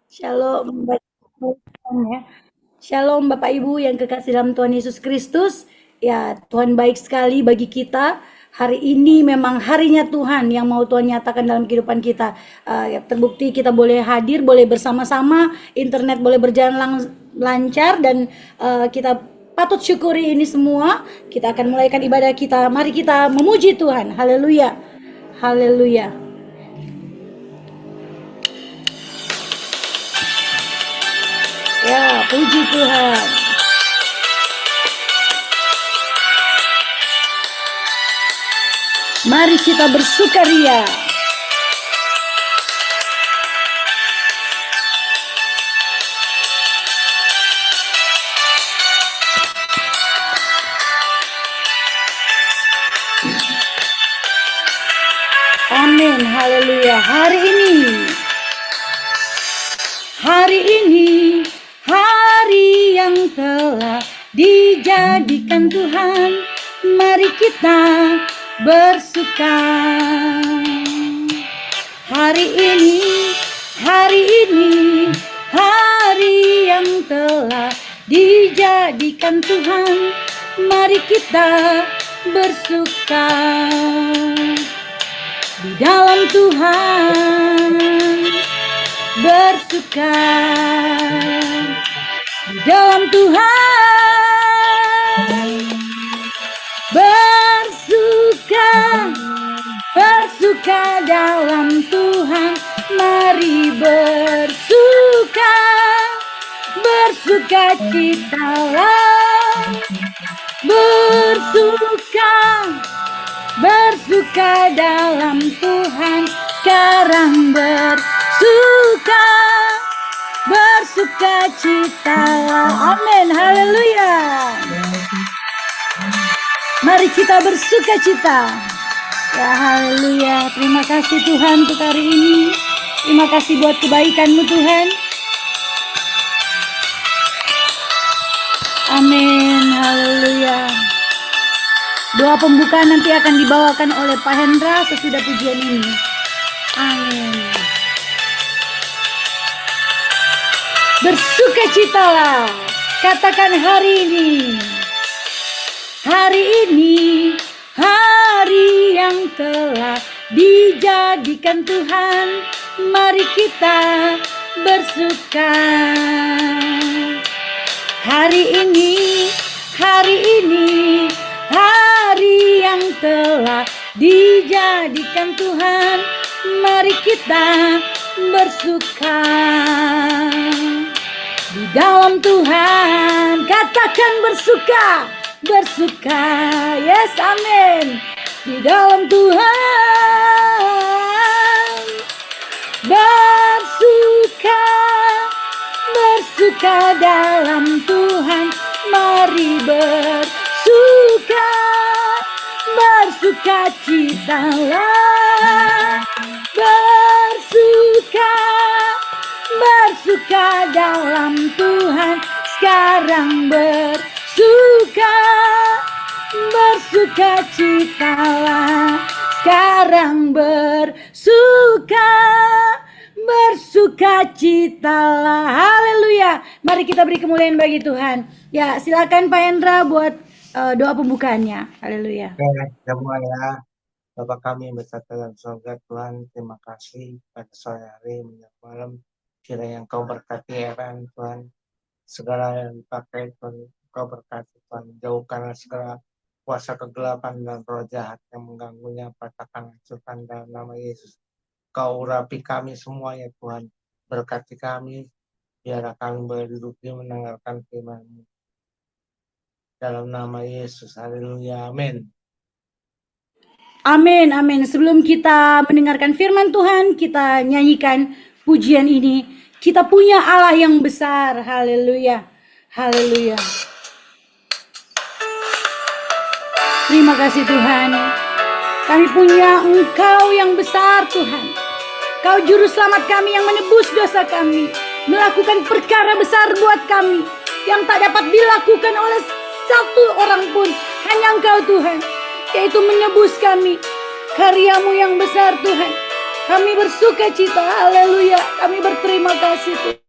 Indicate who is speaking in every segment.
Speaker 1: Shalom, ya. Shalom Bapak Ibu yang kekasih dalam Tuhan Yesus Kristus. Ya, Tuhan baik sekali bagi kita. Hari ini memang harinya Tuhan yang mau Tuhan nyatakan dalam kehidupan kita. Ya, terbukti kita boleh hadir, boleh bersama-sama, internet boleh berjalan lancar dan kita patut syukuri ini semua. Kita akan mulaikan ibadah kita. Mari kita memuji Tuhan. Haleluya. Haleluya. Ya, puji Tuhan. Mari kita bersukaria. Amin, haleluya. Hari ini, hari yang telah dijadikan Tuhan. Mari kita bersuka. Hari ini, hari yang telah dijadikan Tuhan. Mari kita bersuka di dalam Tuhan, bersuka di dalam Tuhan, bersuka dalam Tuhan. Mari bersuka citalah, bersuka dalam Tuhan. Sekarang bersuka citalah. Amin, haleluya. Mari kita bersuka cita. Ya, haleluya. Terima kasih Tuhan untuk hari ini. Terima kasih buat kebaikan-Mu Tuhan. Amin, haleluya. Doa pembukaan nanti akan dibawakan oleh Pak Hendra sesudah pujian ini. Amin. Bersukacitalah. Katakan hari ini, hari yang telah dijadikan Tuhan. Mari kita bersuka. Hari ini, hari yang telah dijadikan Tuhan. Mari kita bersuka di dalam Tuhan. Katakan bersuka. Yes, amin. Di dalam Tuhan, bersuka dalam Tuhan. Mari bersuka citalah, bersuka dalam Tuhan. Sekarang bersuka citalah. Sekarang bersuka citalah. Haleluya. Mari kita beri kemuliaan bagi Tuhan. Ya, silakan Pak Hendra buat doa pembukaannya. Haleluya.
Speaker 2: Semua ya, Bapak kami yang berkata dalam surga, Tuhan, terima kasih pada sore hari menjelang malam. Kiranya Engkau berkati Eran, Tuhan. Segala yang dipakai, Tuhan, Engkau berkati, Tuhan. Jauhkanlah segala kuasa kegelapan dan roh jahat yang mengganggunya, patahkan, hancurkan dalam nama Yesus. Kau urapi kami semuanya, Tuhan. Berkati kami, biarlah kami boleh duduk di mendengarkan firman-Mu. Dalam nama Yesus, haleluya, amin.
Speaker 1: Amin, amin. Sebelum kita mendengarkan firman Tuhan, kita nyanyikan pujian ini. Kita punya Allah yang besar, haleluya, haleluya. Terima kasih Tuhan. Kami punya Engkau yang besar Tuhan. Kau juru selamat kami yang menebus dosa kami, melakukan perkara besar buat kami yang tak dapat dilakukan oleh satu orang pun. Hanya Engkau Tuhan, yaitu menebus kami. Karya-Mu yang besar Tuhan. Kami bersuka cita, haleluya. Kami berterima kasih Tuhan.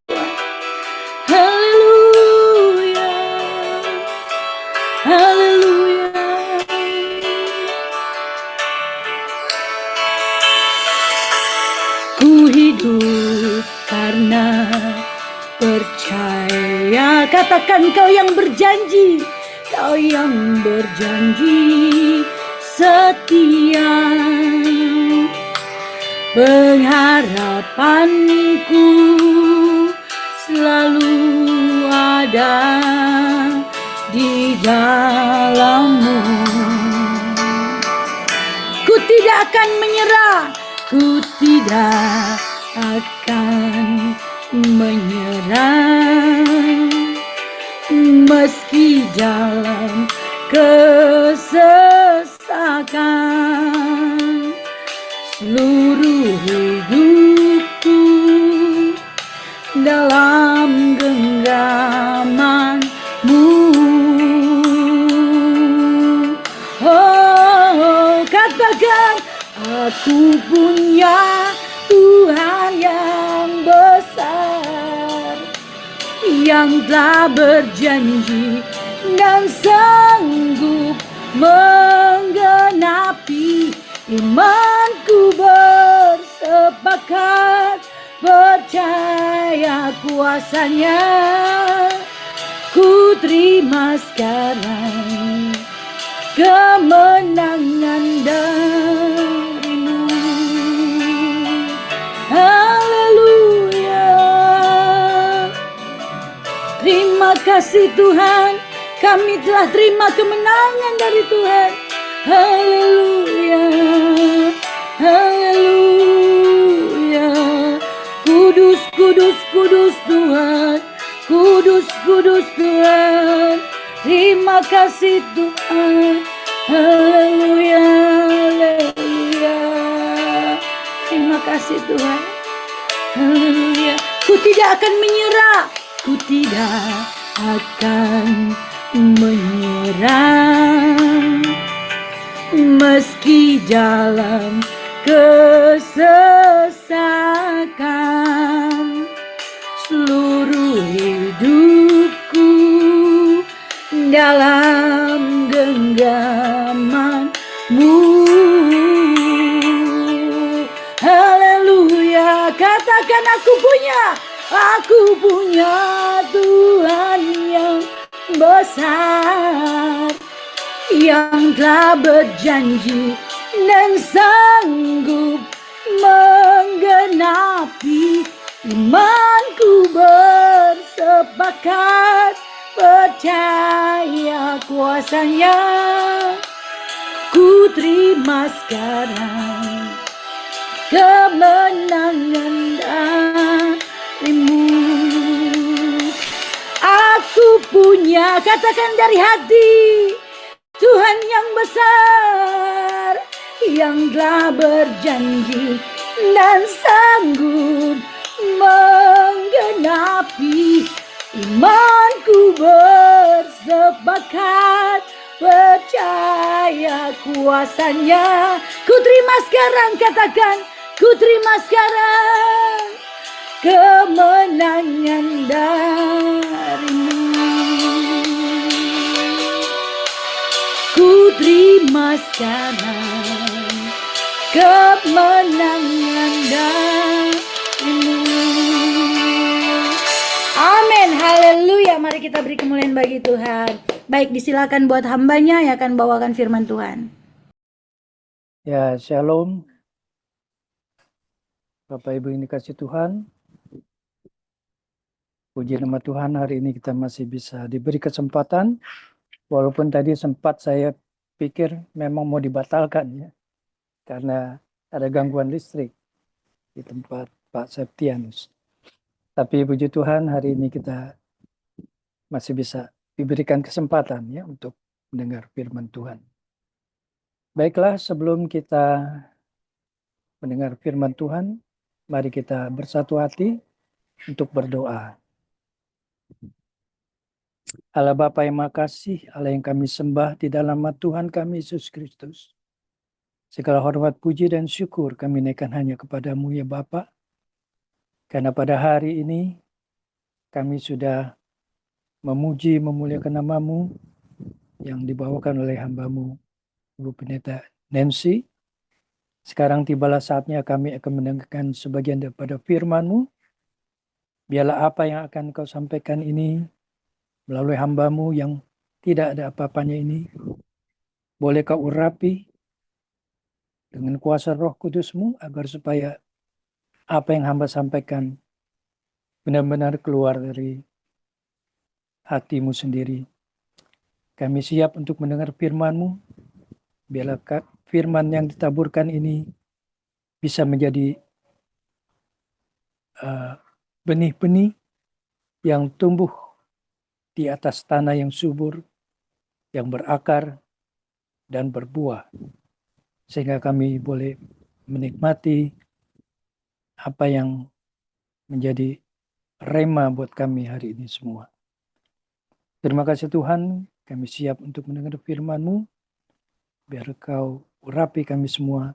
Speaker 1: benar percaya. Katakan kau yang berjanji, kau yang berjanji setia. Pengharapanku selalu ada di dalam-Mu. Ku tidak akan menyerah, ku tidak akan menyerah, meski dalam kesesakan. Seluruh hidupku dalam genggaman-Mu. Oh, katakan, aku punya Tuhan yang besar, yang telah berjanji dan sanggup menggenapi. Imanku bersepakat percaya kuasa-Nya. Ku terima sekarang kemenangan dari-Mu. Haleluya. Terima kasih Tuhan, kami telah terima kemenangan dari Tuhan. Haleluya, haleluya. Kudus, kudus, kudus Tuhan, kudus, kudus Tuhan. Terima kasih Tuhan. Haleluya, haleluya. Terima kasih Tuhan. Haleluya. Ku tidak akan menyerah, ku tidak akan menyerah, meski dalam kesesakan. Seluruh hidupku dalam genggaman-Mu. Haleluya. Katakan, aku punya Tuhan yang besar, yang telah berjanji dan sanggup menggenapi. Imanku bersepakat percaya kuasa-Nya. Ku terima sekarang kemenangan dari-Mu. Aku punya, katakan dari hati, Tuhan yang besar, yang telah berjanji dan sanggup menggenapi. Imanku bersepakat percaya kuasa-Nya. Ku terima sekarang, katakan, ku terima sekarang kemenangan dari-Mu. Ku terima sekarang kemenangan dari-Mu. Amin, haleluya. Mari kita beri kemuliaan bagi Tuhan. Baik, disilakan buat hambanya yang akan bawakan firman Tuhan.
Speaker 3: Ya, shalom. Bapak Ibu yang dikasih Tuhan. Puji nama Tuhan, hari ini kita masih bisa diberi kesempatan. Walaupun tadi sempat saya pikir memang mau dibatalkan ya. Karena ada gangguan listrik di tempat Pak Septianus. Tapi puji Tuhan, hari ini kita masih bisa diberikan kesempatan ya untuk mendengar firman Tuhan. Baiklah, sebelum kita mendengar firman Tuhan, mari kita bersatu hati untuk berdoa. Allah Bapa yang makasih, Allah yang kami sembah di dalam nama Tuhan kami Yesus Kristus. Segala hormat, puji, dan syukur kami naikkan hanya kepadamu ya Bapa. Karena pada hari ini kami sudah memuji, memuliakan nama-Mu yang dibawakan oleh hamba-Mu, Ibu Pendeta Nancy. Sekarang tibalah saatnya kami akan mendengarkan sebagian daripada firman-Mu. Biarlah apa yang akan kau sampaikan ini melalui hamba-Mu yang tidak ada apa-apanya ini, boleh kau urapi dengan kuasa Roh Kudus-Mu agar supaya apa yang hamba sampaikan benar-benar keluar dari hati-Mu sendiri. Kami siap untuk mendengar firman-Mu. Biarlah firman yang ditaburkan ini bisa menjadi benih-benih yang tumbuh di atas tanah yang subur, yang berakar dan berbuah. Sehingga kami boleh menikmati apa yang menjadi rema buat kami hari ini semua. Terima kasih Tuhan, kami siap untuk mendengar firman-Mu. Biar Kau urapi kami semua,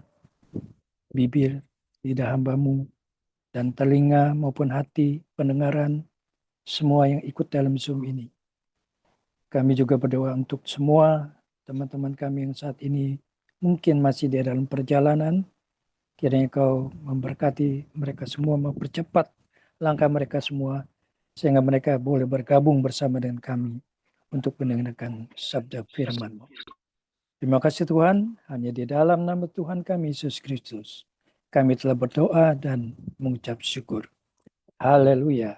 Speaker 3: bibir, lidah hamba-Mu, dan telinga maupun hati pendengaran semua yang ikut dalam Zoom ini. Kami juga berdoa untuk semua teman-teman kami yang saat ini mungkin masih di dalam perjalanan. Kiranya Kau memberkati mereka semua, mempercepat langkah mereka semua, sehingga mereka boleh bergabung bersama dengan kami untuk mendengarkan sabda firman-Mu. Terima kasih Tuhan, hanya di dalam nama Tuhan kami Yesus Kristus kami telah berdoa dan mengucap syukur. Haleluya.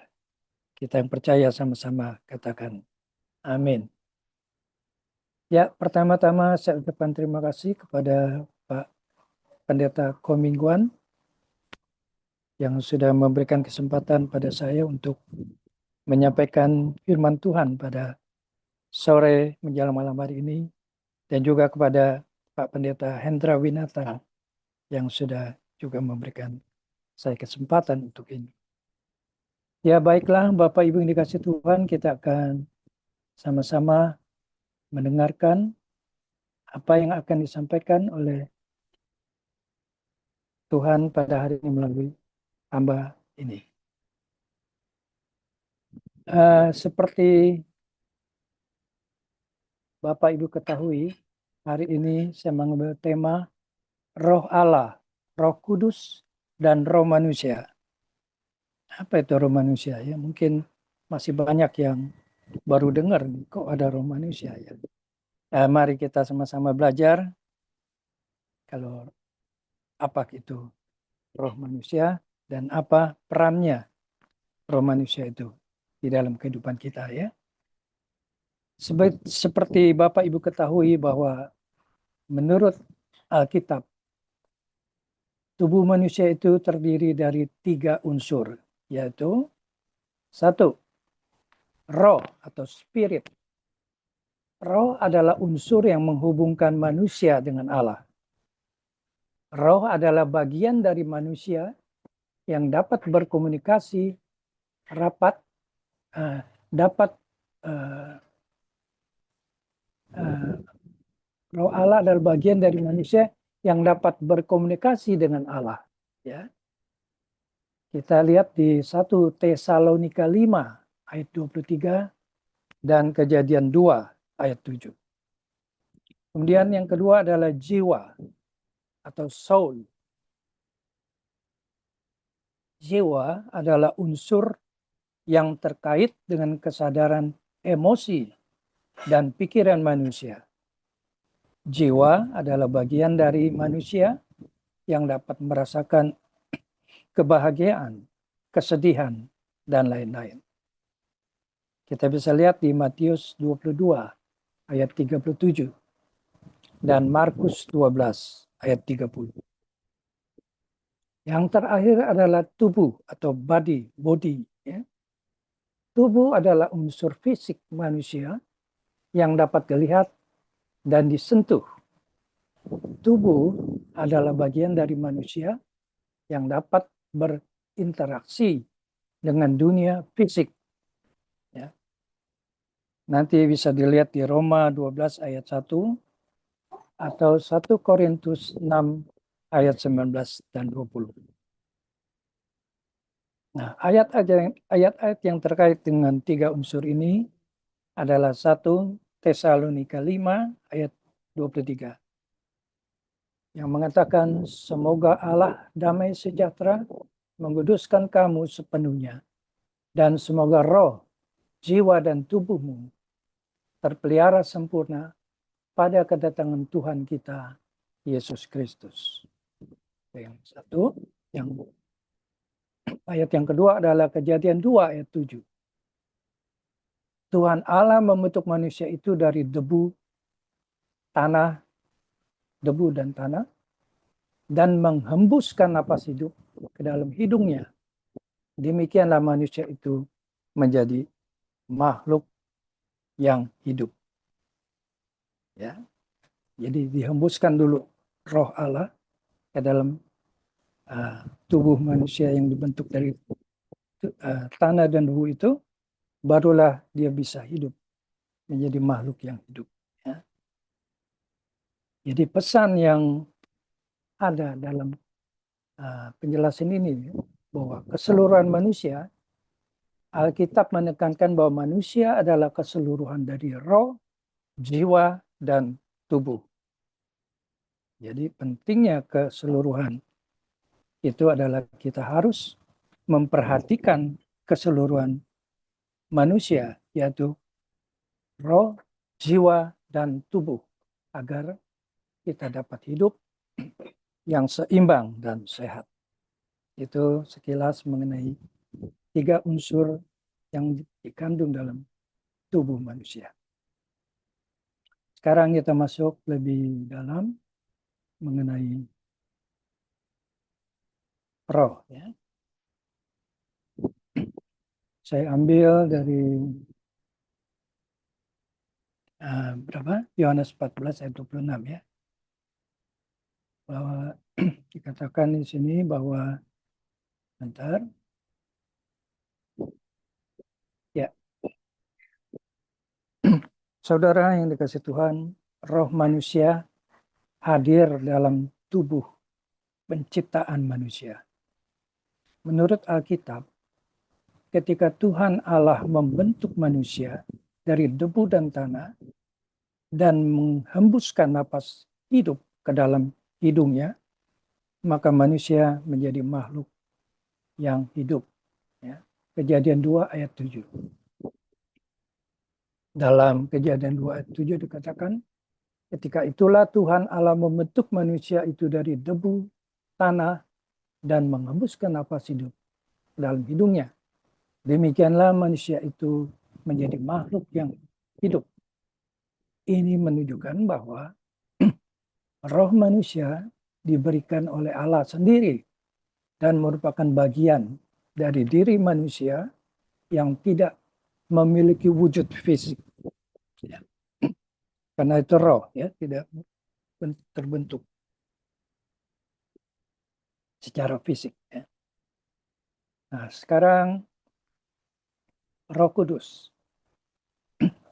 Speaker 3: Kita yang percaya sama-sama katakan amin. Ya, pertama-tama saya ucapkan terima kasih kepada Pak Pendeta Komingguan yang sudah memberikan kesempatan pada saya untuk menyampaikan firman Tuhan pada sore menjelang malam hari ini, dan juga kepada Pak Pendeta Hendra Winata yang sudah juga memberikan saya kesempatan untuk ini. Ya baiklah Bapak Ibu yang dikasih Tuhan, kita akan sama-sama mendengarkan apa yang akan disampaikan oleh Tuhan pada hari ini melalui hamba ini. Seperti Bapak Ibu ketahui, hari ini saya mengambil tema Roh Allah, Roh Kudus, dan Roh Manusia. Apa itu roh manusia ya? Mungkin masih banyak yang baru dengar kok ada roh manusia ya. Mari kita sama-sama belajar kalau apa itu roh manusia dan apa perannya roh manusia itu di dalam kehidupan kita ya. Seperti Bapak Ibu ketahui bahwa menurut Alkitab tubuh manusia itu terdiri dari 3 unsur, yaitu 1, roh atau spirit. Roh adalah unsur yang menghubungkan manusia dengan Allah. Roh adalah bagian dari manusia yang dapat berkomunikasi rapat, roh Allah adalah bagian dari manusia yang dapat berkomunikasi dengan Allah. Ya. Kita lihat di 1 Tesalonika 5 ayat 23 dan Kejadian 2 ayat 7. Kemudian yang kedua adalah jiwa atau soul. Jiwa adalah unsur yang terkait dengan kesadaran emosi dan pikiran manusia. Jiwa adalah bagian dari manusia yang dapat merasakan kebahagiaan, kesedihan, dan lain-lain. Kita bisa lihat di Matius 22 ayat 37 dan Markus 12 ayat 30. Yang terakhir adalah tubuh atau body. Ya. Tubuh adalah unsur fisik manusia yang dapat dilihat dan disentuh. Tubuh adalah bagian dari manusia yang dapat berinteraksi dengan dunia fisik. Ya. Nanti bisa dilihat di Roma 12 ayat 1 atau 1 Korintus 6 ayat 19 dan 20. Nah, ayat-ayat yang terkait dengan 3 unsur ini adalah 1 Tesalonika 5 ayat 23. Yang mengatakan semoga Allah damai sejahtera menguduskan kamu sepenuhnya dan semoga roh, jiwa, dan tubuhmu terpelihara sempurna pada kedatangan Tuhan kita, Yesus Kristus. Yang satu, ayat yang kedua adalah Kejadian 2 ayat 7. Tuhan Allah membentuk manusia itu dari debu dan tanah, dan menghembuskan napas hidup ke dalam hidungnya. Demikianlah manusia itu menjadi makhluk yang hidup. Ya, jadi dihembuskan dulu roh Allah ke dalam tubuh manusia yang dibentuk dari tanah dan debu itu, barulah dia bisa hidup menjadi makhluk yang hidup. Ya. Jadi pesan yang ada dalam penjelasan ini bahwa keseluruhan manusia, Alkitab menekankan bahwa manusia adalah keseluruhan dari roh, jiwa, dan tubuh. Jadi pentingnya keseluruhan itu adalah kita harus memperhatikan keseluruhan manusia, yaitu roh, jiwa, dan tubuh, agar kita dapat hidup yang seimbang dan sehat. Itu sekilas mengenai 3 unsur yang dikandung dalam tubuh manusia. Sekarang kita masuk lebih dalam mengenai roh. Ya. Saya ambil dari Yohanes 14 ayat 26 ya. Bahwa dikatakan di sini bahwa bentar. Ya. Saudara yang dikasihi Tuhan, roh manusia hadir dalam tubuh penciptaan manusia. Menurut Alkitab, ketika Tuhan Allah membentuk manusia dari debu dan tanah dan menghembuskan napas hidup ke dalam hidungnya, maka manusia menjadi makhluk yang hidup. Ya. Kejadian 2 ayat 7. Dalam Kejadian 2 ayat 7 dikatakan, ketika itulah Tuhan Allah membentuk manusia itu dari debu, tanah, dan menghembuskan napas hidup ke dalam hidungnya. Demikianlah manusia itu menjadi makhluk yang hidup. Ini menunjukkan bahwa roh manusia diberikan oleh Allah sendiri dan merupakan bagian dari diri manusia yang tidak memiliki wujud fisik. Ya. Karena itu roh, ya, tidak terbentuk secara fisik. Ya. Nah, sekarang Roh Kudus.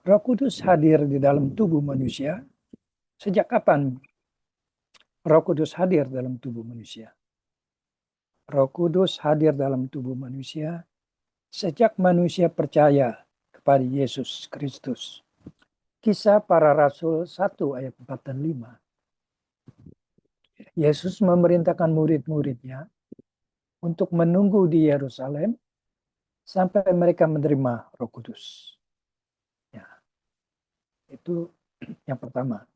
Speaker 3: Roh Kudus hadir di dalam tubuh manusia. Sejak kapan Roh Kudus hadir dalam tubuh manusia? Roh Kudus hadir dalam tubuh manusia sejak manusia percaya kepada Yesus Kristus. Kisah Para Rasul 1 ayat 4 dan 5. Yesus memerintahkan murid-muridnya untuk menunggu di Yerusalem sampai mereka menerima Roh Kudus. Ya, itu yang pertama.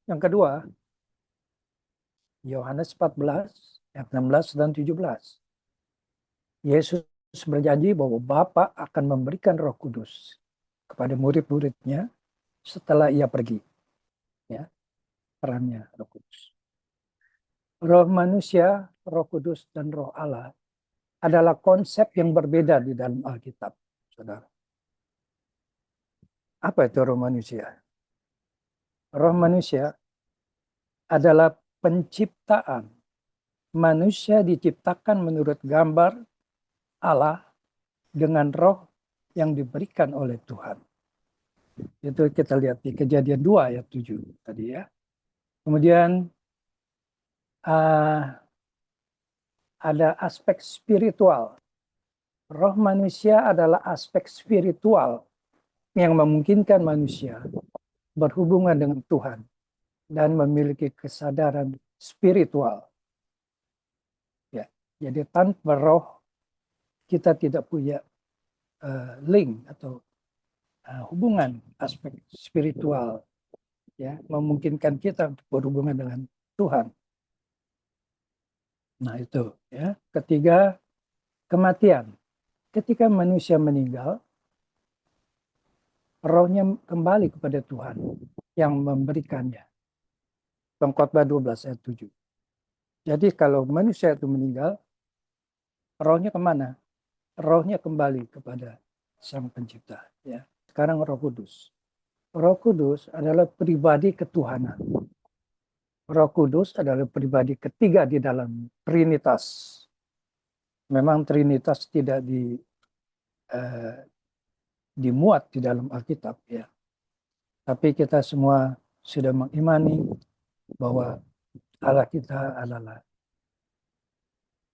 Speaker 3: Yang kedua, Yohanes 14 ayat 16 dan 17. Yesus berjanji bahwa Bapa akan memberikan Roh Kudus kepada murid-muridnya setelah ia pergi. Ya, perannya Roh Kudus. Roh manusia, Roh Kudus, dan Roh Allah adalah konsep yang berbeda di dalam Alkitab, saudara. Apa itu roh manusia? Roh manusia adalah penciptaan. Manusia diciptakan menurut gambar Allah dengan roh yang diberikan oleh Tuhan. Itu kita lihat di Kejadian 2 ayat 7 tadi ya. Kemudian ada aspek spiritual. Roh manusia adalah aspek spiritual yang memungkinkan manusia berhubungan dengan Tuhan dan memiliki kesadaran spiritual. Ya, jadi tanpa roh kita tidak punya link atau hubungan aspek spiritual, ya, memungkinkan kita untuk berhubungan dengan Tuhan. Nah itu, ya. Ketiga, kematian. Ketika manusia meninggal, rohnya kembali kepada Tuhan yang memberikannya. Pengkhotbah 12 ayat 7. Jadi kalau manusia itu meninggal, rohnya kemana? Rohnya kembali kepada Sang Pencipta. Ya. Sekarang Roh Kudus. Roh Kudus adalah pribadi ketuhanan. Roh Kudus adalah pribadi ketiga di dalam Trinitas. Memang Trinitas tidak dimuat di dalam Alkitab, ya. Tapi kita semua sudah mengimani bahwa Allah kita adalah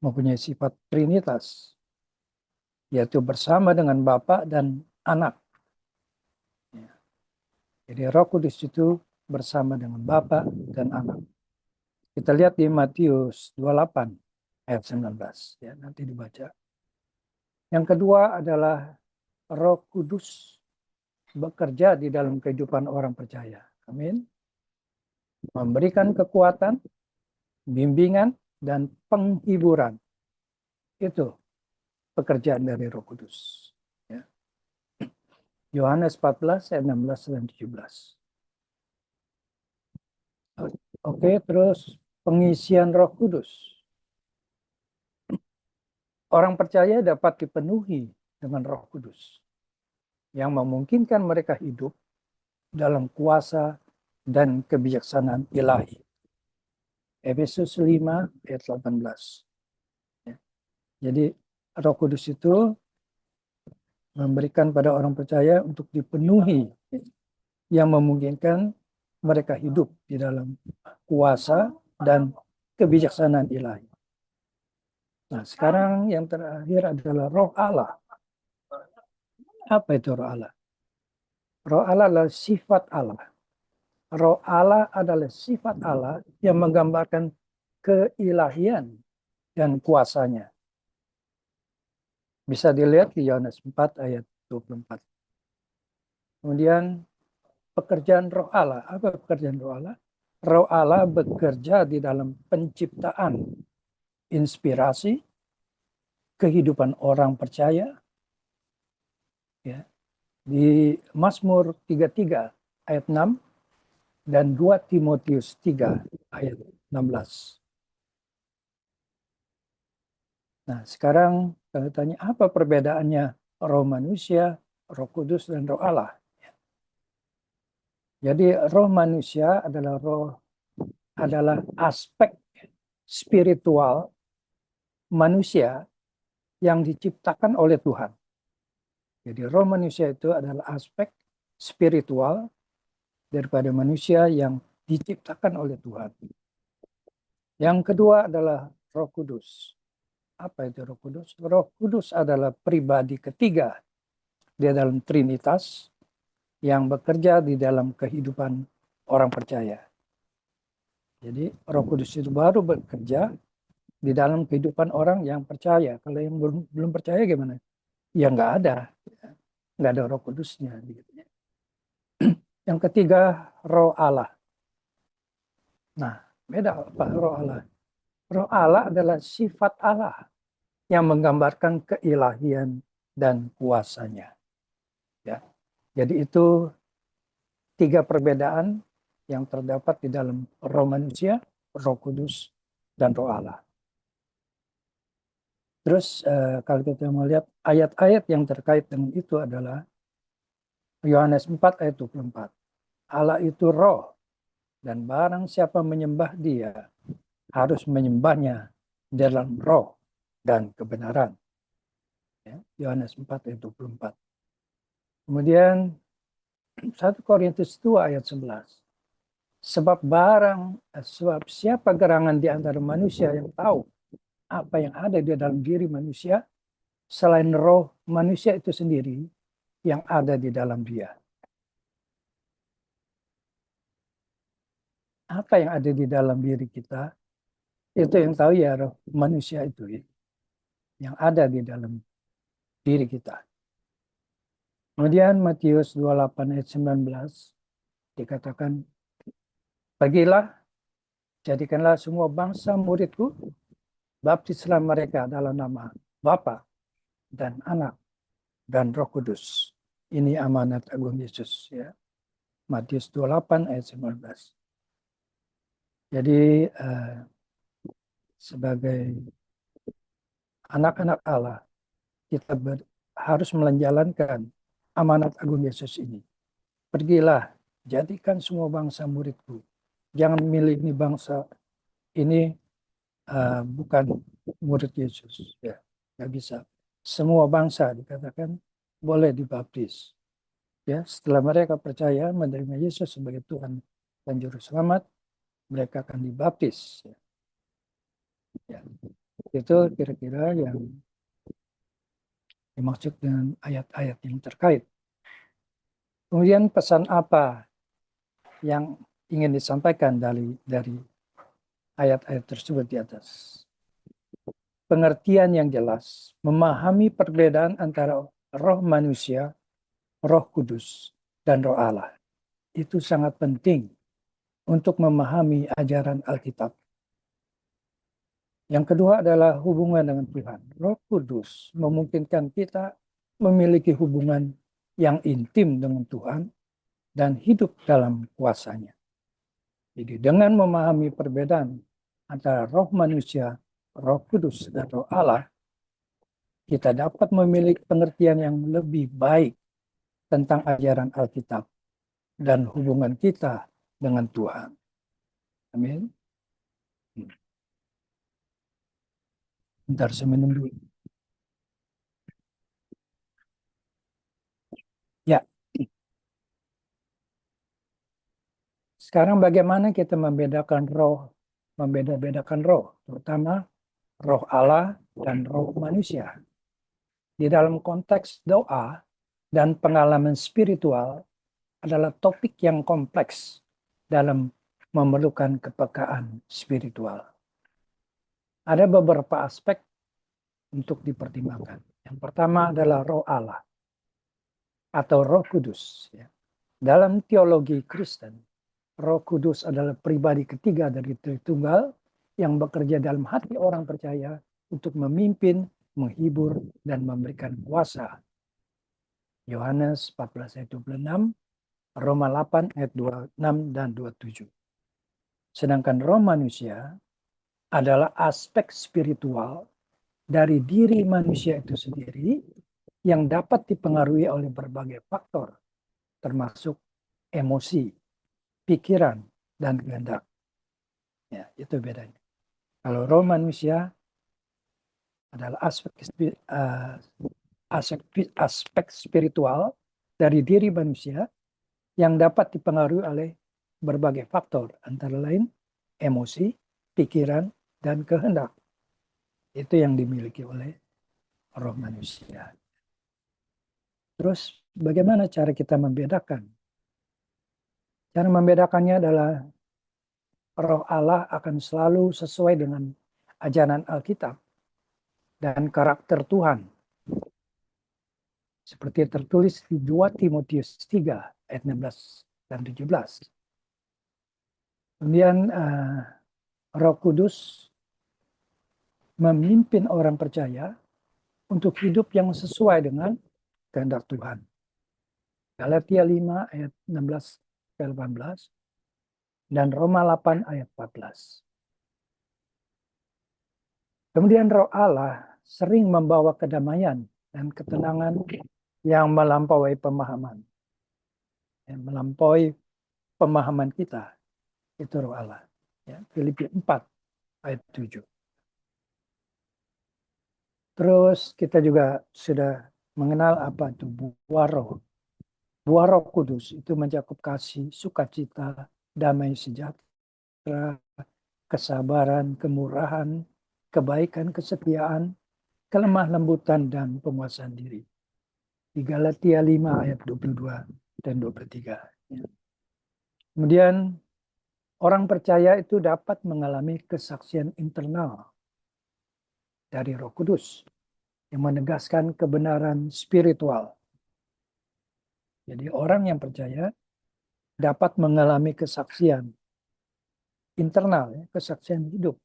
Speaker 3: mempunyai sifat Trinitas, yaitu bersama dengan Bapa dan Anak. Ya. Jadi Roh Kudus itu bersama dengan Bapa dan Anak. Kita lihat di Matius 28 ayat 19, ya, nanti dibaca. Yang kedua adalah Roh Kudus bekerja di dalam kehidupan orang percaya. Amin. Memberikan kekuatan, bimbingan, dan penghiburan. Itu pekerjaan dari Roh Kudus. Ya. Yohanes 14 ayat 16 dan 17. Oke, terus pengisian Roh Kudus. Orang percaya dapat dipenuhi dengan Roh Kudus yang memungkinkan mereka hidup dalam kuasa dan kebijaksanaan ilahi. Efesus 5 ayat 18. Ya. Jadi Roh Kudus itu memberikan pada orang percaya untuk dipenuhi, yang memungkinkan mereka hidup di dalam kuasa dan kebijaksanaan ilahi. Nah, sekarang yang terakhir adalah Roh Allah. Apa itu Roh Allah? Roh Allah adalah sifat Allah. Roh Allah adalah sifat Allah yang menggambarkan keilahian dan kuasanya. Bisa dilihat di Yohanes 4 ayat 24. Kemudian pekerjaan Roh Allah. Apa pekerjaan Roh Allah? Roh Allah bekerja di dalam penciptaan, inspirasi, kehidupan orang percaya. Ya. Di Mazmur 33 ayat 6 dan 2 Timotius 3 ayat 16. Nah, sekarang kalau tanya apa perbedaannya roh manusia, Roh Kudus, dan Roh Allah. Jadi roh manusia adalah aspek spiritual manusia yang diciptakan oleh Tuhan. Jadi roh manusia itu adalah aspek spiritual daripada manusia yang diciptakan oleh Tuhan. Yang kedua adalah Roh Kudus. Apa itu Roh Kudus? Roh Kudus adalah pribadi ketiga di dalam Trinitas yang bekerja di dalam kehidupan orang percaya. Jadi Roh Kudus itu baru bekerja di dalam kehidupan orang yang percaya. Kalau yang belum percaya gimana? Ya nggak ada Roh Kudusnya. Yang ketiga, Roh Allah. Nah, beda apa Roh Allah? Roh Allah adalah sifat Allah yang menggambarkan keilahian dan kuasanya. Ya. Jadi itu 3 perbedaan yang terdapat di dalam roh manusia, Roh Kudus, dan Roh Allah. Terus kalau kita melihat ayat-ayat yang terkait dengan itu adalah Yohanes 4 ayat 24. Allah itu roh, dan barang siapa menyembah dia harus menyembahnya dalam roh dan kebenaran. Ya, Yohanes 4 ayat 24. Kemudian 1 Korintus 2 ayat 11. Sebab siapa gerangan di antara manusia yang tahu apa yang ada di dalam diri manusia selain roh manusia itu sendiri yang ada di dalam dia. Apa yang ada di dalam diri kita, itu yang tahu ya roh manusia itu ya, yang ada di dalam diri kita. Kemudian Matius 28 ayat 19 dikatakan, pergilah, jadikanlah semua bangsa muridku, baptislah mereka dalam nama Bapa dan Anak dan Roh Kudus. Ini amanat agung Yesus, ya. Matius 28 ayat 19. Jadi sebagai anak-anak Allah, kita harus menjalankan amanat agung Yesus ini. Pergilah, jadikan semua bangsa muridku. Jangan milih ini bangsa ini bukan murid Yesus, ya, nggak bisa. Semua bangsa dikatakan boleh dibaptis. Ya, setelah mereka percaya menerima Yesus sebagai Tuhan dan Juru Selamat, mereka akan dibaptis. Ya. Itu kira-kira yang dimaksud dengan ayat-ayat yang terkait. Kemudian pesan apa yang ingin disampaikan dari ayat-ayat tersebut di atas? Pengertian yang jelas, memahami perbedaan antara roh manusia, roh kudus, dan roh Allah. Itu sangat penting untuk memahami ajaran Alkitab. Yang kedua adalah hubungan dengan Tuhan. Roh Kudus memungkinkan kita memiliki hubungan yang intim dengan Tuhan dan hidup dalam kuasa-Nya. Jadi dengan memahami perbedaan antara roh manusia, roh kudus, dan roh Allah, kita dapat memiliki pengertian yang lebih baik tentang ajaran Alkitab dan hubungan kita dengan Tuhan. Amin. Bentar, saya minum dulu. Ya. Sekarang bagaimana kita membedakan roh, membeda-bedakan roh, terutama roh Allah dan roh manusia. Di dalam konteks doa dan pengalaman spiritual adalah topik yang kompleks dalam memerlukan kepekaan spiritual. Ada beberapa aspek untuk dipertimbangkan. Yang pertama adalah roh Allah atau roh kudus. Dalam teologi Kristen, Roh Kudus adalah pribadi ketiga dari Tritunggal yang bekerja dalam hati orang percaya untuk memimpin, menghibur, dan memberikan kuasa. Yohanes 14 ayat 26, Roma 8 ayat 26 dan 27. Sedangkan roh manusia adalah aspek spiritual dari diri manusia itu sendiri yang dapat dipengaruhi oleh berbagai faktor, termasuk emosi, pikiran, dan kehendak. Ya, itu bedanya. Kalau roh manusia adalah aspek spiritual dari diri manusia yang dapat dipengaruhi oleh berbagai faktor, antara lain emosi, pikiran, dan kehendak. Itu yang dimiliki oleh roh manusia. Terus bagaimana cara kita membedakan? Cara membedakannya adalah roh Allah akan selalu sesuai dengan ajaran Alkitab dan karakter Tuhan. Seperti tertulis di 2 Timotius 3 ayat 16 dan 17. Kemudian Roh Kudus memimpin orang percaya untuk hidup yang sesuai dengan kehendak Tuhan. Galatia 5 ayat 16 ke 18 dan Roma 8 ayat 14. Kemudian Roh Allah sering membawa kedamaian dan ketenangan yang melampaui pemahaman. Yang melampaui pemahaman kita. Itu Roh Allah. Ya, Filipi 4 ayat 7. Terus kita juga sudah mengenal apa itu buah roh. Buah Roh Kudus itu mencakup kasih, sukacita, damai sejahtera, kesabaran, kemurahan, kebaikan, kesetiaan, kelemah lembutan, dan penguasaan diri. Di Galatia 5 ayat 22 dan 23. Kemudian orang percaya itu dapat mengalami kesaksian internal dari Roh Kudus. yang menegaskan kebenaran spiritual. Jadi orang yang percaya dapat mengalami kesaksian internal, ya, kesaksian hidup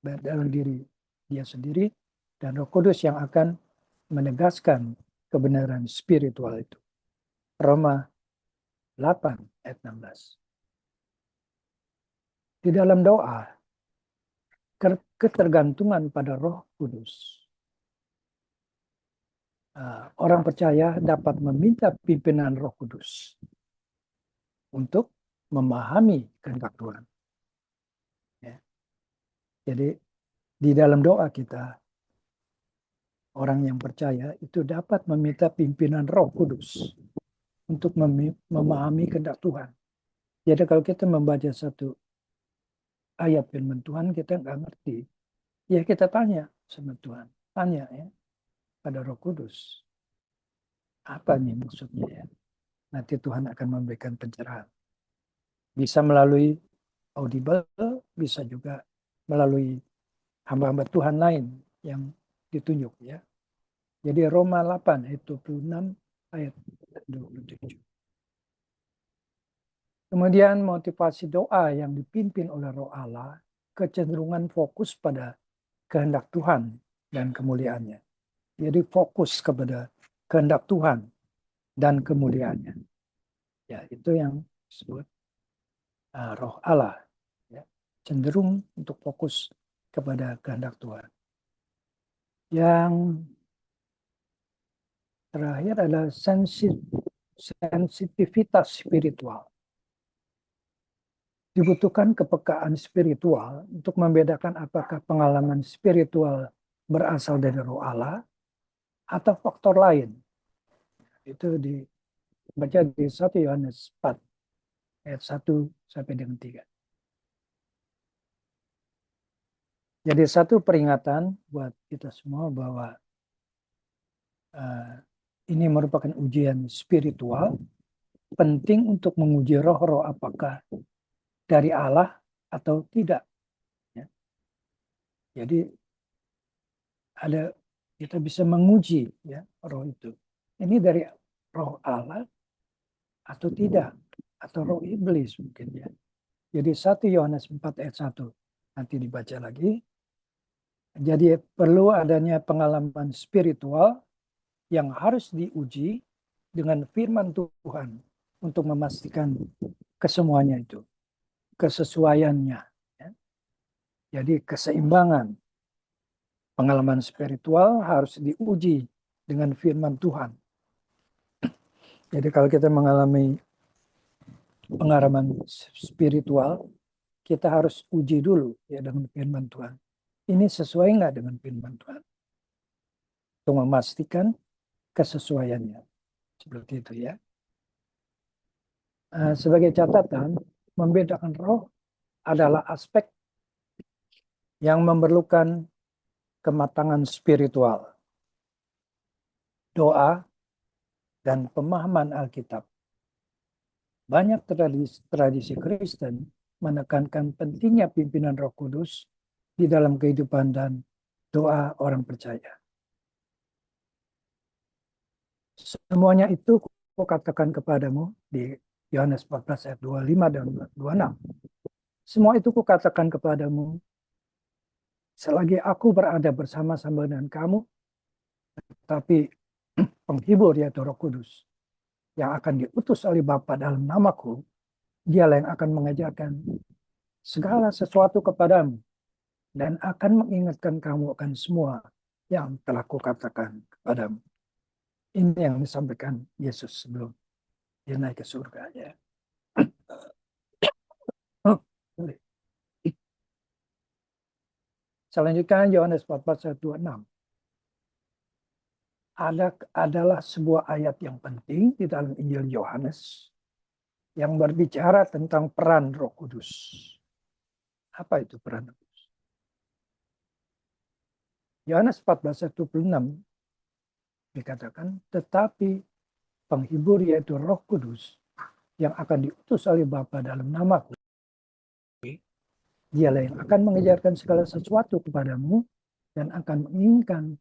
Speaker 3: dalam diri dia sendiri dan Roh Kudus yang akan menegaskan kebenaran spiritual itu. Roma 8 ayat 16. Di dalam doa, ketergantungan pada Roh Kudus. Orang percaya dapat meminta pimpinan Roh Kudus untuk memahami kehendak Tuhan. Ya. Jadi di dalam doa kita, orang yang percaya itu dapat meminta pimpinan Roh Kudus untuk memahami kehendak Tuhan. Jadi kalau kita membaca satu ayat firman Tuhan kita nggak ngerti, ya kita tanya sama Tuhan, tanya ya pada Roh Kudus, apa nih maksudnya ya? Nanti Tuhan akan memberikan pencerahan. Bisa melalui audible, bisa juga melalui hamba-hamba Tuhan lain yang ditunjuk ya. Jadi Roma 8 ayat 26 ayat 27. Kemudian motivasi doa yang dipimpin oleh Roh Allah kecenderungan fokus pada kehendak Tuhan dan kemuliaannya. Jadi fokus kepada kehendak Tuhan dan kemuliaannya. Ya, itu yang disebut Roh Allah. Ya, cenderung untuk fokus kepada kehendak Tuhan. Yang terakhir adalah sensitivitas spiritual. Dibutuhkan kepekaan spiritual untuk membedakan apakah pengalaman spiritual berasal dari Roh Allah atau faktor lain. Itu dibaca di 1 Yohanes 4 ayat 1 sampai dengan 3. Jadi satu peringatan buat kita semua bahwa ini merupakan ujian spiritual, penting untuk menguji roh-roh apakah dari Allah atau tidak. Ya. Jadi kita bisa menguji ya roh itu. Ini dari roh Allah atau tidak, atau roh iblis mungkin ya. Jadi 1 Yohanes 4 ayat 1 nanti dibaca lagi. Jadi perlu adanya pengalaman spiritual yang harus diuji dengan firman Tuhan untuk memastikan kesemuanya itu, kesesuaiannya. Ya. Jadi keseimbangan pengalaman spiritual harus diuji dengan firman Tuhan. Jadi kalau kita mengalami pengalaman spiritual, kita harus uji dulu ya dengan firman Tuhan. Ini sesuai nggak dengan firman Tuhan? Untuk memastikan kesesuaiannya. Seperti itu ya. Sebagai catatan, membedakan roh adalah aspek yang memerlukan kematangan spiritual, doa, dan pemahaman Alkitab. Banyak tradisi Kristen menekankan pentingnya pimpinan Roh Kudus di dalam kehidupan dan doa orang percaya. Semuanya itu kukatakan kepadamu di Yohanes 14 ayat 25 dan 26. Semua itu kukatakan kepadamu selagi aku berada bersama-sama dengan kamu, tapi penghibur yaitu Roh Kudus yang akan diutus oleh Bapa dalam namaku, dialah yang akan mengajarkan segala sesuatu kepadamu dan akan mengingatkan kamu akan semua yang telah kukatakan kepadamu. Ini yang disampaikan Yesus sebelum dia naik ke surga. Ya. Selanjutnya Yohanes 14 ayat 26. Adalah sebuah ayat yang penting di dalam Injil Yohanes yang berbicara tentang peran Roh Kudus. Apa itu peran Roh Kudus? Yohanes 14 ayat 26 dikatakan, tetapi penghibur yaitu Roh Kudus yang akan diutus oleh Bapa dalam namaku, dialah yang akan mengajarkan segala sesuatu kepadamu dan akan mengingatkan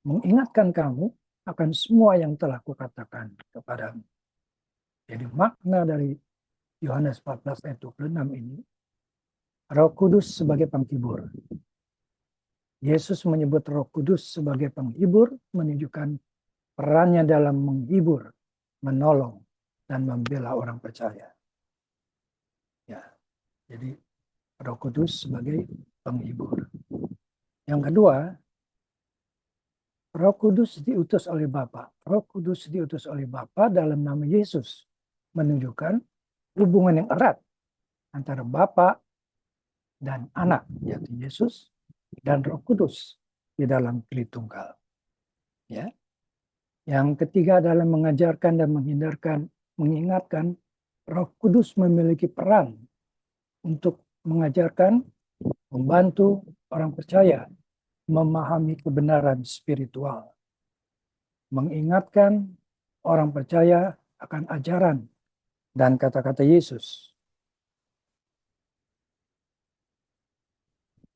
Speaker 3: mengingatkan kamu akan semua yang telah kukatakan kepadamu. Jadi makna dari Yohanes 14 ayat 26 ini, Roh Kudus sebagai penghibur. Yesus menyebut Roh Kudus sebagai penghibur, menunjukkan perannya dalam menghibur, menolong, dan membela orang percaya. Ya, jadi Roh Kudus sebagai penghibur. Yang kedua, Roh Kudus diutus oleh Bapa. Roh Kudus diutus oleh Bapa dalam nama Yesus, menunjukkan hubungan yang erat antara Bapa dan Anak, yaitu Yesus, dan Roh Kudus di dalam Tritunggal. Ya. Yang ketiga adalah mengajarkan dan mengingatkan Roh Kudus memiliki peran untuk mengajarkan, membantu orang percaya memahami kebenaran spiritual, mengingatkan orang percaya akan ajaran dan kata-kata Yesus.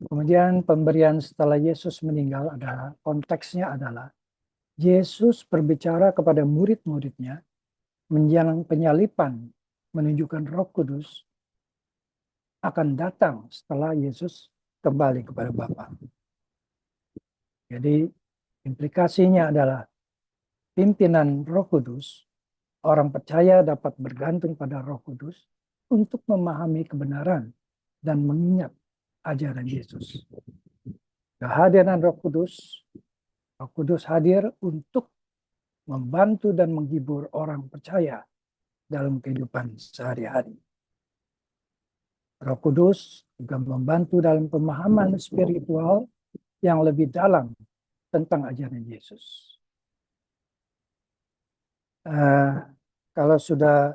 Speaker 3: Kemudian pemberian setelah Yesus meninggal adalah, konteksnya adalah Yesus berbicara kepada murid-muridnya menjelang penyalipan, menunjukkan Roh Kudus akan datang setelah Yesus kembali kepada Bapa. Jadi implikasinya adalah pimpinan Roh Kudus, orang percaya dapat bergantung pada Roh Kudus untuk memahami kebenaran dan mengingat ajaran Yesus. Kehadiran Roh Kudus hadir untuk membantu dan menghibur orang percaya dalam kehidupan sehari-hari. Roh Kudus juga membantu dalam pemahaman spiritual yang lebih dalam tentang ajaran Yesus. Kalau sudah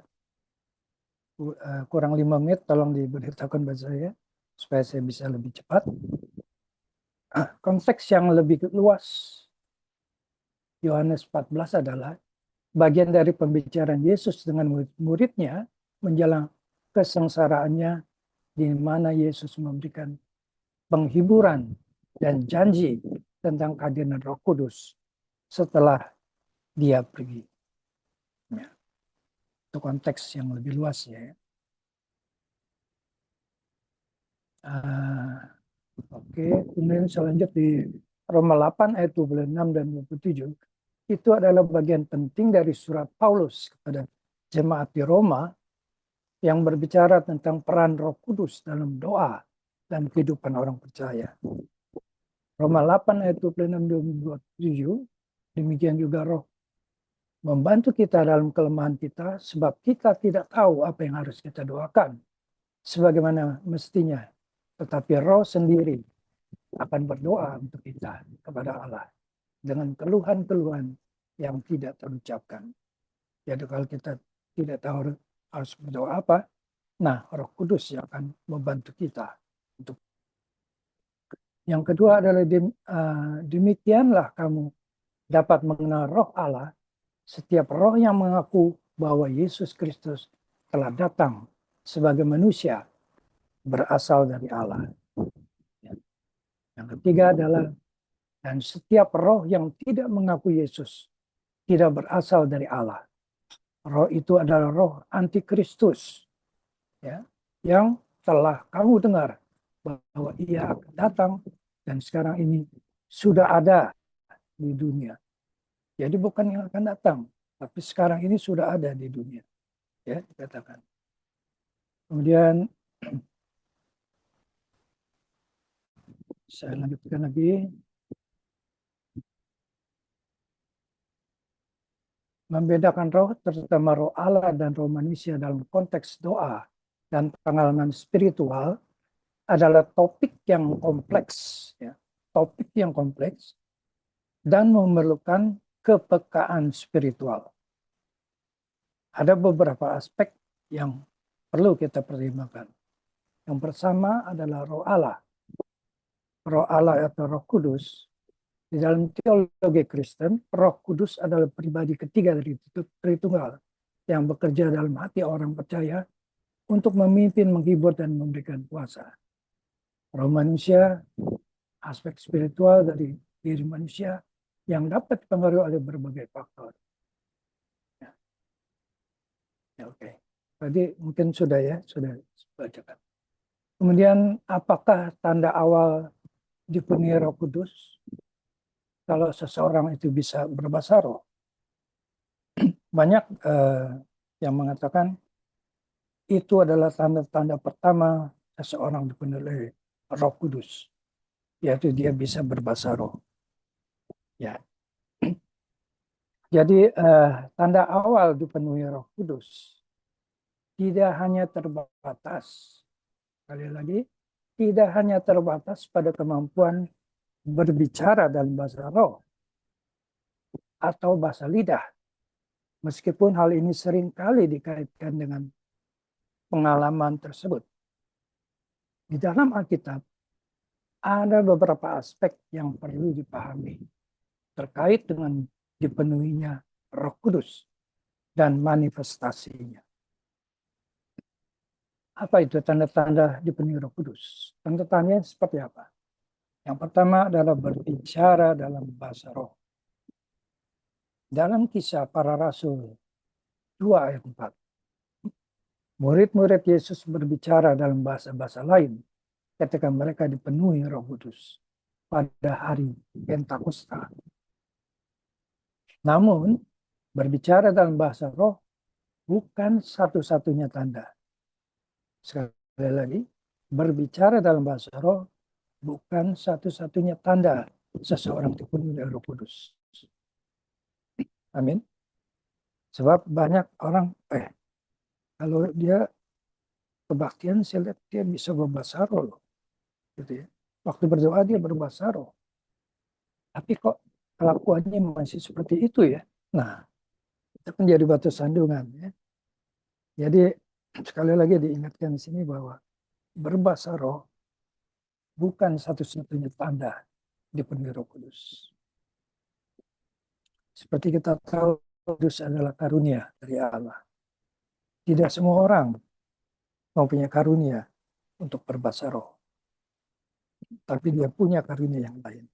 Speaker 3: kurang 5 menit, tolong diberitakan pada saya supaya saya bisa lebih cepat. Konteks yang lebih luas Yohanes 14 adalah bagian dari pembicaraan Yesus dengan murid-muridnya menjelang kesengsaraannya, di mana Yesus memberikan penghiburan dan janji tentang kehadiran Roh Kudus setelah dia pergi. Ya. Itu konteks yang lebih luas ya. Oke, kemudian selanjutnya di Roma 8 ayat 26 dan 27 itu adalah bagian penting dari surat Paulus kepada jemaat di Roma yang berbicara tentang peran Roh Kudus dalam doa dan kehidupan orang percaya. Roma 8 ayat 26 dan 27, demikian juga Roh membantu kita dalam kelemahan kita sebab kita tidak tahu apa yang harus kita doakan sebagaimana mestinya, tetapi Roh sendiri akan berdoa untuk kita kepada Allah dengan keluhan-keluhan yang tidak terucapkan. Jadi kalau kita tidak tahu harus berdoa apa, nah Roh Kudus yang akan membantu kita. Untuk yang kedua adalah demikianlah kamu dapat mengenal Roh Allah. Setiap roh yang mengaku bahwa Yesus Kristus telah datang sebagai manusia berasal dari Allah. Yang ketiga adalah dan setiap roh yang tidak mengaku Yesus tidak berasal dari Allah. Roh itu adalah roh antikristus, ya, yang telah kamu dengar bahwa ia akan datang dan sekarang ini sudah ada di dunia. Jadi bukan yang akan datang, tapi sekarang ini sudah ada di dunia, ya dikatakan. Kemudian saya lanjutkan lagi. Membedakan roh, terutama roh Allah dan roh manusia dalam konteks doa dan pengalaman spiritual adalah topik yang kompleks, ya. Topik yang kompleks dan memerlukan kepekaan spiritual. Ada beberapa aspek yang perlu kita pertimbangkan. Yang pertama adalah roh Allah. Roh Allah atau Roh Kudus. Di dalam teologi Kristen, Roh Kudus adalah pribadi ketiga dari Tritunggal yang bekerja dalam hati orang percaya untuk memimpin, menghibur, dan memberikan kuasa. Roh manusia, aspek spiritual dari diri manusia, yang dapat dipengaruhi oleh berbagai faktor. Ya, oke. Tadi mungkin sudah bacakan. Kemudian apakah tanda awal dipenuhi Roh Kudus? Kalau seseorang itu bisa berbahasa roh, banyak yang mengatakan itu adalah tanda-tanda pertama seseorang dipenuhi Roh Kudus, yaitu dia bisa berbahasa roh. Ya, jadi tanda awal dipenuhi Roh Kudus tidak hanya terbatas, sekali lagi, tidak hanya terbatas pada kemampuan berbicara dalam bahasa roh atau bahasa lidah, meskipun hal ini seringkali dikaitkan dengan pengalaman tersebut. Di dalam Alkitab ada beberapa aspek yang perlu dipahami terkait dengan dipenuhinya Roh Kudus dan manifestasinya. Apa itu tanda-tanda dipenuhi Roh Kudus? Tanda-tandanya seperti apa? Yang pertama adalah berbicara dalam bahasa roh. Dalam Kisah Para Rasul 2 ayat 4, murid-murid Yesus berbicara dalam bahasa-bahasa lain ketika mereka dipenuhi Roh Kudus pada hari Pentakosta. Namun, berbicara dalam bahasa roh bukan satu-satunya tanda. Sekali lagi, berbicara dalam bahasa roh bukan satu-satunya tanda seseorang dipenuhi oleh Roh Kudus. Amin. Sebab banyak orang, kalau dia kebaktian, saya lihat dia bisa berbahasa roh loh. Gitu ya. Waktu berdoa dia berbahasa roh. Tapi kok kelakuannya masih seperti itu ya. Nah, itu kan jadi batu sandungan ya. Jadi sekali lagi diingatkan di sini bahwa berbahasa roh bukan satu-satunya tanda dipenuhi Roh Kudus. Seperti kita tahu, Kudus adalah karunia dari Allah. Tidak semua orang mempunyai karunia untuk berbahasa roh. Tapi dia punya karunia yang lain.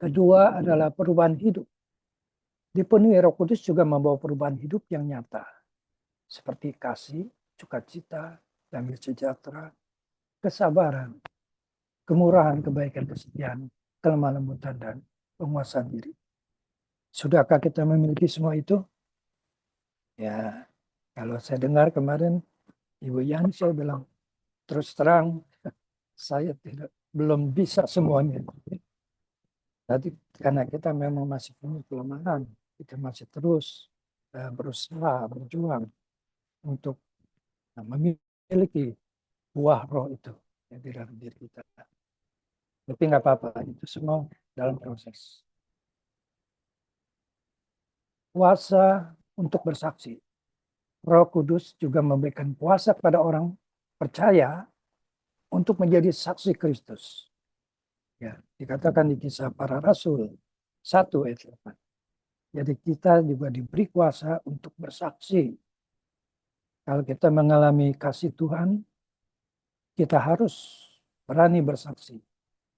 Speaker 3: Kedua adalah perubahan hidup. Dipenuhi Roh Kudus juga membawa perubahan hidup yang nyata. Seperti kasih, sukacita, damai sejahtera, kesabaran, kemurahan, kebaikan, kesetiaan, kelemah lembutan, dan penguasaan diri. Sudahkah kita memiliki semua itu? Ya, kalau saya dengar kemarin Ibu Yani saya bilang, terus terang saya belum bisa semuanya. Jadi karena kita memang masih punya kelemahan, kita masih terus berusaha, berjuang untuk memiliki buah roh itu yang di dalam diri kita. Tapi nggak apa-apa, itu semua dalam proses. Puasa untuk bersaksi. Roh Kudus juga memberikan kuasa kepada orang percaya untuk menjadi saksi Kristus. Ya, dikatakan di Kisah Para Rasul 1 ayat 8. Jadi kita juga diberi kuasa untuk bersaksi. Kalau kita mengalami kasih Tuhan, kita harus berani bersaksi.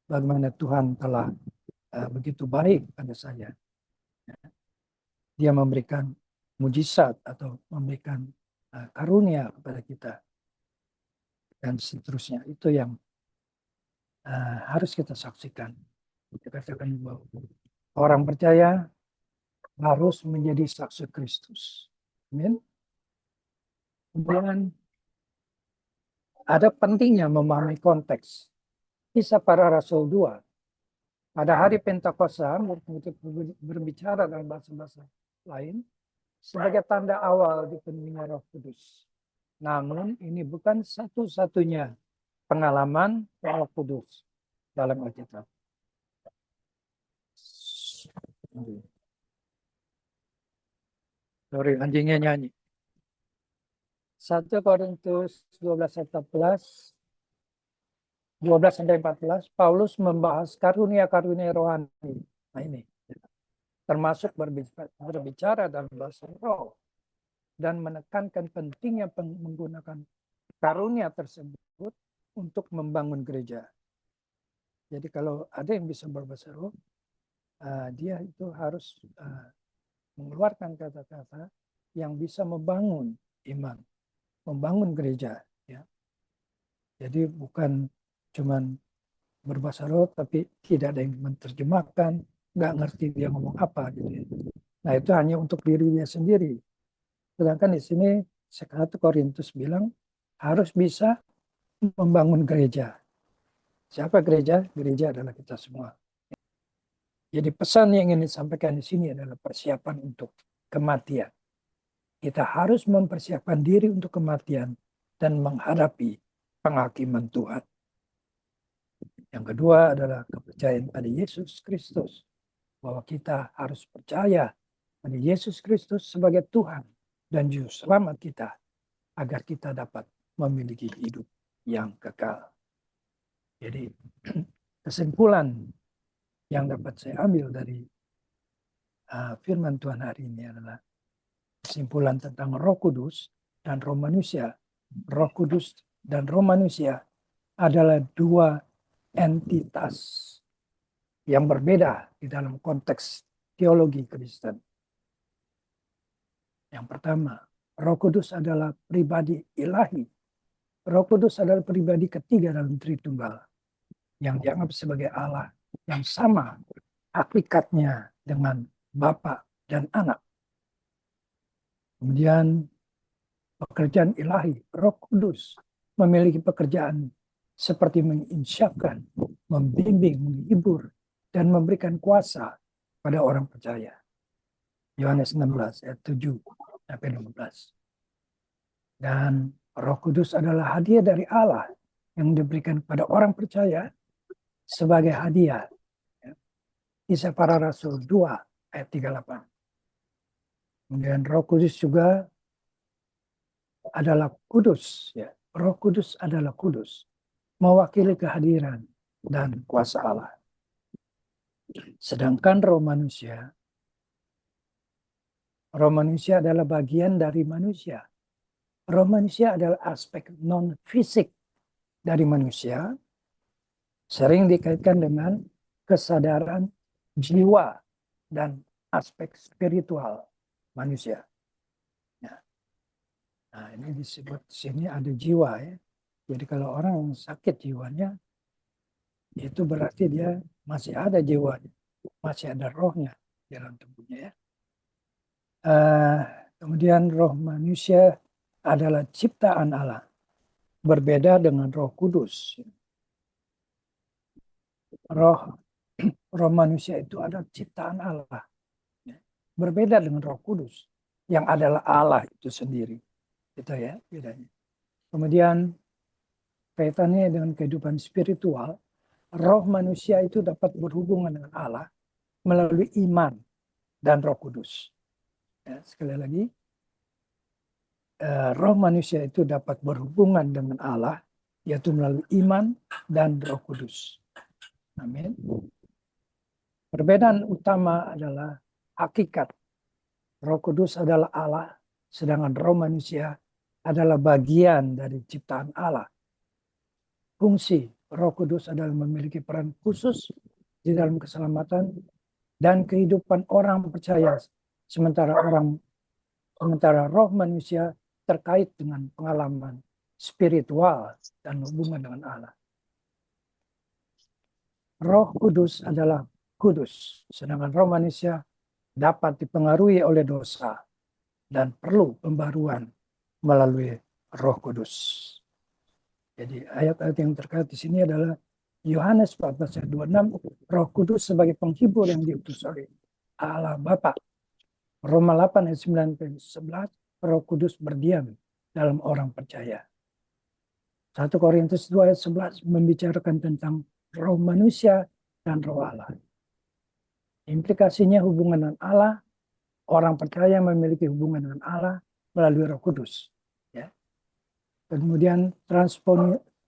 Speaker 3: Bagaimana Tuhan telah begitu baik pada saya. Dia memberikan mujizat atau memberikan karunia kepada kita. Dan seterusnya. Itu yang harus kita saksikan. Dikatakan bahwa orang percaya harus menjadi saksi Kristus. Amin. Kemudian ada pentingnya memahami konteks. Kisah Para Rasul 2. Pada hari Pentakosta, murid-murid berbicara dalam bahasa-bahasa lain sebagai tanda awal dipenuhinya Roh Kudus. Namun ini bukan satu-satunya pengalaman Roh Kudus dalam Alkitab. Sorry, anjingnya nyanyi. 1 Korintus 12 sampai 14, Paulus membahas karunia-karunia rohani. Nah ini, termasuk berbicara dalam bahasa roh dan menekankan pentingnya menggunakan karunia tersebut untuk membangun gereja. Jadi kalau ada yang bisa berbahasa roh, dia itu harus mengeluarkan kata-kata yang bisa membangun iman, membangun gereja. Ya. Jadi bukan cuman berbahasa roh, tapi tidak ada yang menerjemahkan, nggak ngerti dia ngomong apa gitu ya. Nah itu hanya untuk dirinya sendiri. Sedangkan di sini 1 Korintus bilang harus bisa membangun gereja. Siapa gereja? Gereja adalah kita semua. Jadi pesan yang ingin disampaikan di sini adalah persiapan untuk kematian. Kita harus mempersiapkan diri untuk kematian dan menghadapi penghakiman Tuhan. Yang kedua adalah kepercayaan pada Yesus Kristus. Bahwa kita harus percaya pada Yesus Kristus sebagai Tuhan dan Juru Selamat kita. Agar kita dapat memiliki hidup yang kekal. Jadi kesimpulan yang dapat saya ambil dari firman Tuhan hari ini adalah kesimpulan tentang Roh Kudus dan Roh manusia. Roh Kudus dan Roh manusia adalah dua entitas yang berbeda di dalam konteks teologi Kristen. Yang pertama, Roh Kudus adalah pribadi ilahi. Roh Kudus adalah pribadi ketiga dalam Tritunggal yang dianggap sebagai Allah yang sama hakikatnya dengan Bapa dan Anak. Kemudian pekerjaan ilahi, Roh Kudus memiliki pekerjaan seperti menginsyafkan, membimbing, menghibur, dan memberikan kuasa pada orang percaya. Yohanes 16 ayat 7 sampai 15. Dan Roh Kudus adalah hadiah dari Allah yang diberikan kepada orang percaya sebagai hadiah. Kisah Para Rasul 2 ayat 38. Kemudian Roh Kudus juga adalah kudus. Ya. Roh Kudus adalah kudus. Mewakili kehadiran dan kuasa Allah. Sedangkan roh manusia adalah bagian dari manusia. Roh manusia adalah aspek non-fisik dari manusia. Sering dikaitkan dengan kesadaran jiwa dan aspek spiritual manusia. Nah, ini disebut di sini ada jiwa ya. Jadi kalau orang sakit jiwanya, itu berarti dia masih ada jiwanya, masih ada rohnya di dalam tubuhnya ya. Kemudian roh manusia adalah ciptaan Allah, berbeda dengan Roh Kudus. Roh manusia itu adalah ciptaan Allah, berbeda dengan Roh Kudus yang adalah Allah itu sendiri. Itu ya bedanya. Kemudian kaitannya dengan kehidupan spiritual, roh manusia itu dapat berhubungan dengan Allah melalui iman dan Roh Kudus. Ya, sekali lagi, roh manusia itu dapat berhubungan dengan Allah, yaitu melalui iman dan Roh Kudus. Amin. Perbedaan utama adalah hakikat. Roh Kudus adalah Allah, sedangkan roh manusia adalah bagian dari ciptaan Allah. Fungsi Roh Kudus adalah memiliki peran khusus di dalam keselamatan dan kehidupan orang percaya, sementara roh manusia terkait dengan pengalaman spiritual dan hubungan dengan Allah. Roh Kudus adalah kudus, sedangkan roh manusia dapat dipengaruhi oleh dosa dan perlu pembaruan melalui Roh Kudus. Jadi ayat-ayat yang terkait di sini adalah Yohanes 14 ayat 26, Roh Kudus sebagai penghibur yang diutus oleh Allah Bapa. Roma 8 ayat 9 sampai 11, Roh Kudus berdiam dalam orang percaya. 1 Korintus 2 ayat 11 membicarakan tentang roh manusia dan roh Allah. Implikasinya hubungan dengan Allah, orang percaya memiliki hubungan dengan Allah melalui Roh Kudus. Ya. Kemudian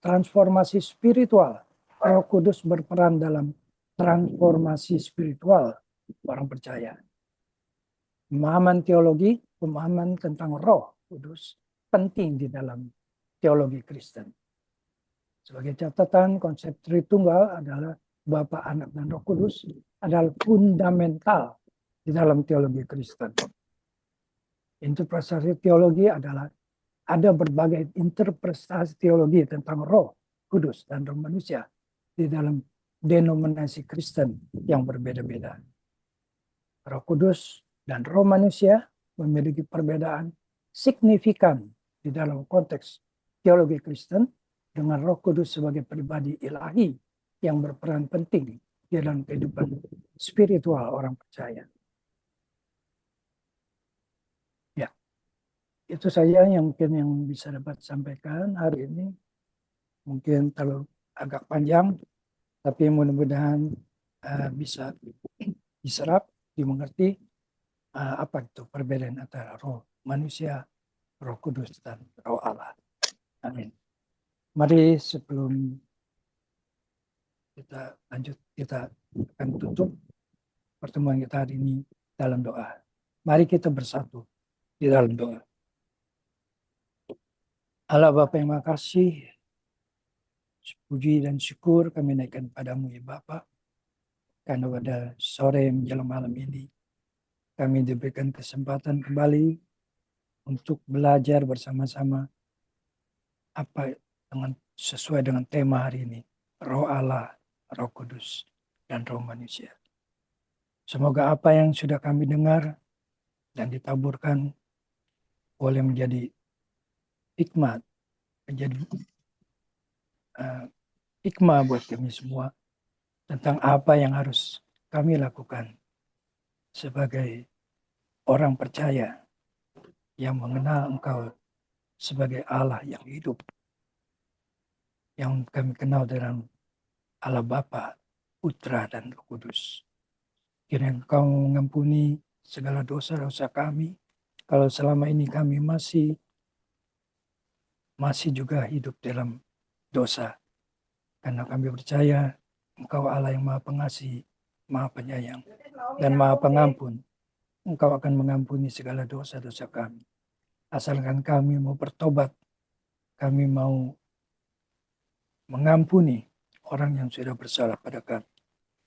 Speaker 3: transformasi spiritual. Roh Kudus berperan dalam transformasi spiritual orang percaya. Pemahaman teologi, pemahaman tentang Roh Kudus penting di dalam teologi Kristen. Sebagai catatan, konsep Tritunggal adalah Bapa, Anak, dan Roh Kudus adalah fundamental di dalam teologi Kristen. Interpretasi teologi adalah ada berbagai interpretasi teologi tentang Roh Kudus dan Roh manusia di dalam denominasi Kristen yang berbeda-beda. Roh Kudus dan Roh manusia memiliki perbedaan signifikan di dalam konteks teologi Kristen dengan Roh Kudus sebagai pribadi ilahi yang berperan penting di dalam kehidupan spiritual orang percaya. Ya, itu saja yang mungkin yang bisa dapat sampaikan hari ini. Mungkin terlalu agak panjang, tapi mudah-mudahan bisa diserap, dimengerti apa itu perbedaan antara roh manusia, Roh Kudus, dan Roh Allah. Amin. Mari sebelum kita lanjut, kita akan tutup pertemuan kita hari ini dalam doa. Mari kita bersatu di dalam doa. Allah Bapa yang makasih, puji dan syukur kami naikkan padamu ya Bapa. Karena pada sore menjelang malam ini kami diberikan kesempatan kembali untuk belajar bersama-sama apa sesuai dengan tema hari ini, Roh Allah, Roh Kudus, dan Roh manusia. Semoga apa yang sudah kami dengar dan ditaburkan boleh menjadi hikmat, menjadi hikmah buat kami semua tentang apa yang harus kami lakukan sebagai orang percaya yang mengenal Engkau sebagai Allah yang hidup, yang kami kenal dalam Allah Bapa, Putra, dan Roh Kudus. Kiranya Engkau mengampuni segala dosa-dosa kami, kalau selama ini kami masih juga hidup dalam dosa. Karena kami percaya Engkau Allah yang Maha Pengasih, Maha Penyayang, dan Maha Pengampun. Engkau akan mengampuni segala dosa-dosa kami. Asalkan kami mau bertobat, kami mau mengampuni orang yang sudah bersalah pada kami.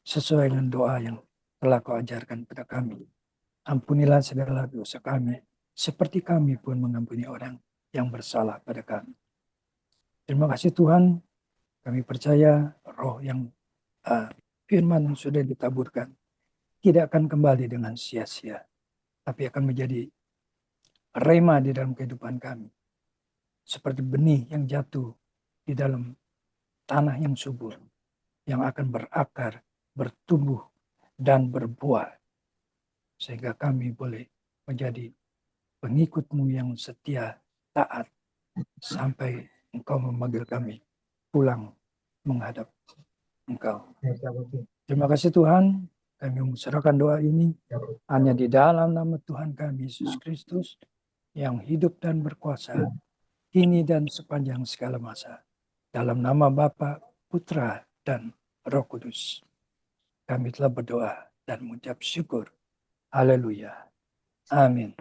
Speaker 3: Sesuai dengan doa yang telah Kau ajarkan pada kami. Ampunilah segala dosa kami, seperti kami pun mengampuni orang yang bersalah pada kami. Terima kasih Tuhan, kami percaya roh yang firman yang sudah ditaburkan tidak akan kembali dengan sia-sia, tapi akan menjadi rema di dalam kehidupan kami. Seperti benih yang jatuh di dalam tanah yang subur, yang akan berakar, bertumbuh, dan berbuah. Sehingga kami boleh menjadi pengikut-Mu yang setia, taat, sampai Engkau memanggil kami pulang menghadap Engkau. Terima kasih Tuhan, kami menserahkan doa ini hanya di dalam nama Tuhan kami Yesus Kristus yang hidup dan berkuasa kini dan sepanjang segala masa. Dalam nama Bapa, Putra, dan Roh Kudus. Kami telah berdoa dan mengucap syukur. Haleluya. Amin.